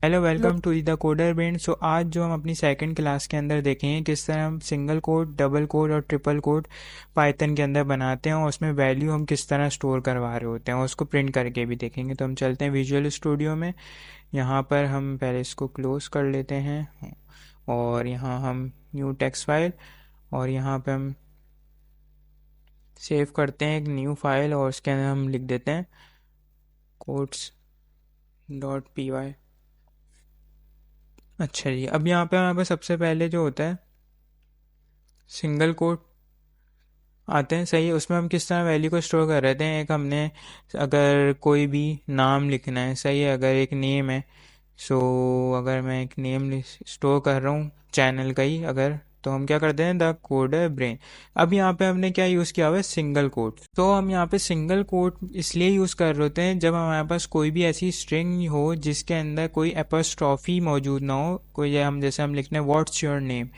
Hello, welcome to the coder brain. So आज जो हम अपनी सेकंड क्लास के अंदर देखेंगे किस तरह हम सिंगल कोड, डबल कोड और ट्रिपल कोड पाइथन के अंदर बनाते हैं और उसमें वैल्यू हम किस तरह स्टोर करवा रहे होते हैं और उसको प्रिंट करके भी देखेंगे। तो हम चलते हैं विजुअल स्टूडियो में। यहाँ पर हम पहले इसको क्लोज कर लेते हैं और यहाँ हम न्यू टेक्स्ट फाइल और यहाँ पे हम सेव करते हैं एक न्यू फाइल और उसके अंदर हम लिख देते हैं codes.py। अच्छा जी, अब यहाँ पे हमारे पास सबसे पहले जो होता है सिंगल कोट आते हैं, सही है। उसमें हम किस तरह वैल्यू को स्टोर कर रहे हैं। एक हमने अगर कोई भी नाम लिखना है, सही है, अगर एक नेम है, सो अगर मैं एक नेम स्टोर कर रहा हूँ चैनल का ही अगर, तो हम क्या करते हैं, द कोडर ब्रेन। अब यहाँ पे हमने क्या यूज़ किया हुआ है, सिंगल कोट। तो हम यहाँ पे सिंगल कोट इसलिए यूज़ कर रहे होते हैं जब हमारे पास कोई भी ऐसी स्ट्रिंग हो जिसके अंदर कोई एपोस्ट्रॉफी मौजूद ना हो। कोई हम जैसे हम लिखने what's your name,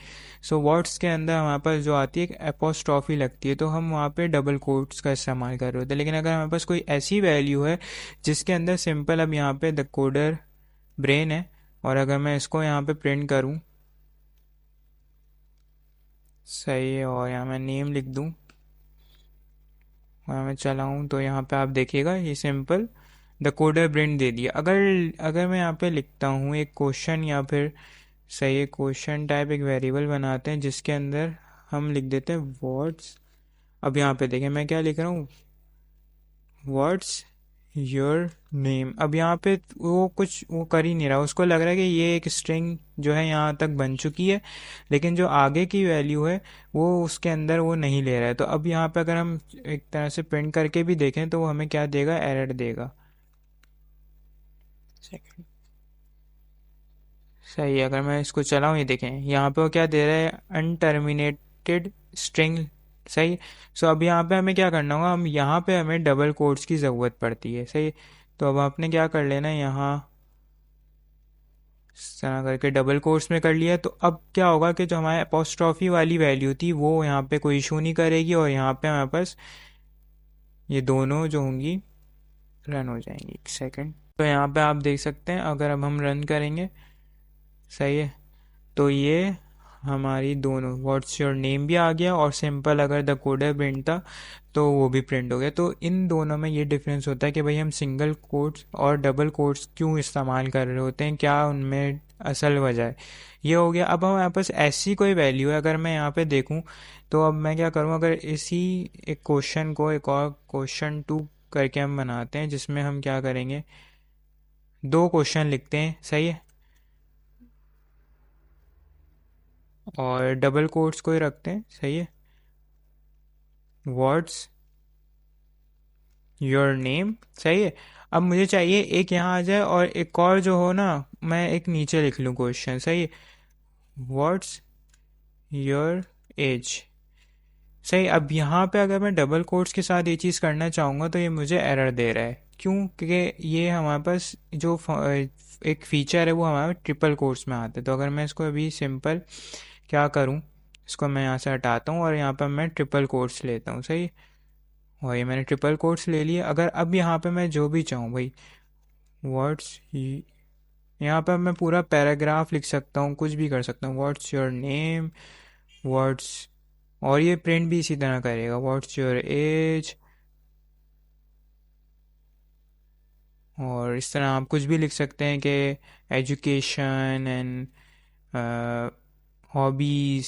so words के अंदर हमारे पास जो आती है एक एपोस्ट्रॉफी लगती है, तो हम वहाँ पे डबल कोट्स का इस्तेमाल कर रहे होते हैं। लेकिन अगर हमारे पास कोई ऐसी वैल्यू है जिसके अंदर सिंपल, अब यहाँ पे द कोडर ब्रेन है और अगर मैं इसको यहाँ पे प्रिंट करूँ, सही है, और यहाँ मैं नेम लिख दूँ और मैं चलाऊँ, तो यहाँ पे आप देखिएगा ये सिंपल द कोडर ब्रेन दे दिया। अगर अगर मैं यहाँ पे लिखता हूँ एक क्वेश्चन या फिर, सही है, क्वेश्चन टाइप एक वेरिएबल बनाते हैं जिसके अंदर हम लिख देते हैं वर्ड्स। अब यहाँ पे देखें मैं क्या लिख रहा हूँ, व्हाट्स योर नेम। अब यहाँ पे वो कुछ वो कर ही नहीं रहा, उसको लग रहा है कि ये एक स्ट्रिंग जो है यहाँ तक बन चुकी है, लेकिन जो आगे की वैल्यू है वो उसके अंदर वो नहीं ले रहा है। तो अब यहाँ पे अगर हम एक तरह से प्रिंट करके भी देखें तो वो हमें क्या देगा, एरर देगा। सेकंड, सही है, अगर मैं इसको चलाऊँ, ये देखें यहाँ पे वो क्या दे रहा है, अनटर्मिनेटेड स्ट्रिंग। सही। सो अब यहाँ पे हमें क्या करना होगा, हम यहाँ पे हमें डबल कोट्स की ज़रूरत पड़ती है, सही। तो अब आपने क्या कर लेना है, यहाँ इस तरह करके डबल कोट्स में कर लिया। तो अब क्या होगा कि जो हमारे अपोस्ट्रॉफी वाली वैल्यू थी वो यहाँ पे कोई इशू नहीं करेगी और यहाँ पे हमारे पास ये दोनों जो होंगी रन हो जाएंगी। एक सेकंड, तो यहाँ पे आप देख सकते हैं अगर अब हम रन करेंगे, सही है, तो ये हमारी दोनों व्हाट्स योर नेम भी आ गया और सिंपल अगर द कोडर प्रिंट था तो वो भी प्रिंट हो गया। तो इन दोनों में ये डिफरेंस होता है कि भाई हम सिंगल कोट्स और डबल कोट्स क्यों इस्तेमाल कर रहे होते हैं, क्या उनमें असल वजह है। ये हो गया। अब हमारे पास ऐसी कोई वैल्यू है, अगर मैं यहाँ पे देखूँ तो अब मैं क्या करूँ, अगर इसी एक क्वेश्चन को एक और क्वेश्चन टू करके हम बनाते हैं जिसमें हम क्या करेंगे, दो क्वेश्चन लिखते हैं, सही है, और डबल कोट्स को ही रखते हैं, सही है, व्हाट्स योर नेम, सही है। अब मुझे चाहिए एक यहाँ आ जाए और एक और जो हो ना, मैं एक नीचे लिख लूँ क्वेश्चन, सही है, व्हाट्स योर एज। सही। अब यहाँ पे अगर मैं डबल कोट्स के साथ ये चीज़ करना चाहूँगा तो ये मुझे एरर दे रहा है। क्यों? क्योंकि ये हमारे पास जो एक फीचर है वो हमारे ट्रिपल कोट्स में आता है। तो अगर मैं इसको अभी सिंपल क्या करूँ, इसको मैं यहाँ से हटाता हूँ और यहाँ पर मैं ट्रिपल कोट्स लेता हूँ, सही। और ये मैंने ट्रिपल कोट्स ले लिए। अगर अब यहाँ पे मैं जो भी चाहूँ भाई, व्हाट्स, यहाँ पे मैं पूरा पैराग्राफ लिख सकता हूँ, कुछ भी कर सकता हूँ, व्हाट्स योर नेम, व्हाट्स, और ये प्रिंट भी इसी तरह करेगा, व्हाट्स योर एज, और इस तरह आप कुछ भी लिख सकते हैं कि एजुकेशन एंड हॉबीज़,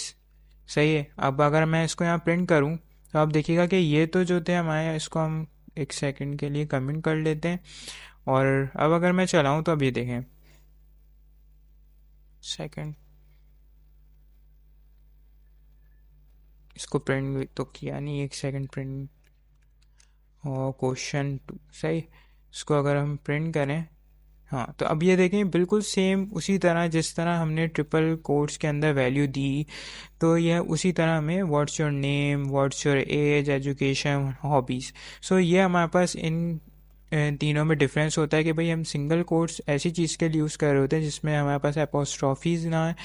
सही है। अब अगर मैं इसको यहाँ प्रिंट करूँ तो आप देखिएगा कि ये तो जो थे हमारे, इसको हम एक सेकंड के लिए कमेंट कर लेते हैं और अब अगर मैं चलाऊँ तो अब ये देखें, सेकंड, इसको प्रिंट तो किया नहीं, एक सेकंड, प्रिंट और क्वेश्चन टू, सही। इसको अगर हम प्रिंट करें, हाँ, तो अब ये देखें बिल्कुल सेम उसी तरह जिस तरह हमने ट्रिपल कोट्स के अंदर वैल्यू दी, तो यह उसी तरह हमें what's your name, what's your age, education, hobbies, so ये हमारे पास इन तीनों में डिफरेंस होता है कि भाई हम सिंगल कोट्स ऐसी चीज़ के लिए यूज़ कर रहे होते हैं जिसमें हमारे पास एपोस्ट्रॉफीज़ ना है।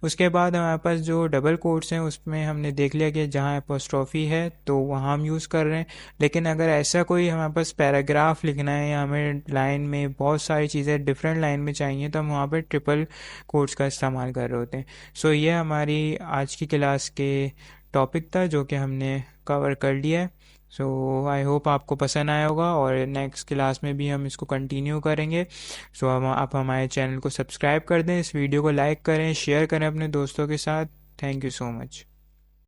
उसके बाद हमारे पास जो डबल कोट्स हैं उसमें हमने देख लिया कि जहाँ एपोस्ट्रॉफी है तो वहाँ हम यूज़ कर रहे हैं। लेकिन अगर ऐसा कोई हमारे पास पैराग्राफ लिखना है या हमें लाइन में बहुत सारी चीज़ें डिफरेंट लाइन में चाहिए तो हम वहाँ पर ट्रिपल कोट्स का इस्तेमाल कर रहे होते हैं। सो ये हमारी आज की क्लास के टॉपिक था जो कि हमने कवर कर लिया है। सो आई होप आपको पसंद आया होगा और नेक्स्ट क्लास में भी हम इसको कंटिन्यू करेंगे। सो हम आप हमारे चैनल को सब्सक्राइब कर दें, इस वीडियो को लाइक करें, शेयर करें अपने दोस्तों के साथ। Thank you so much.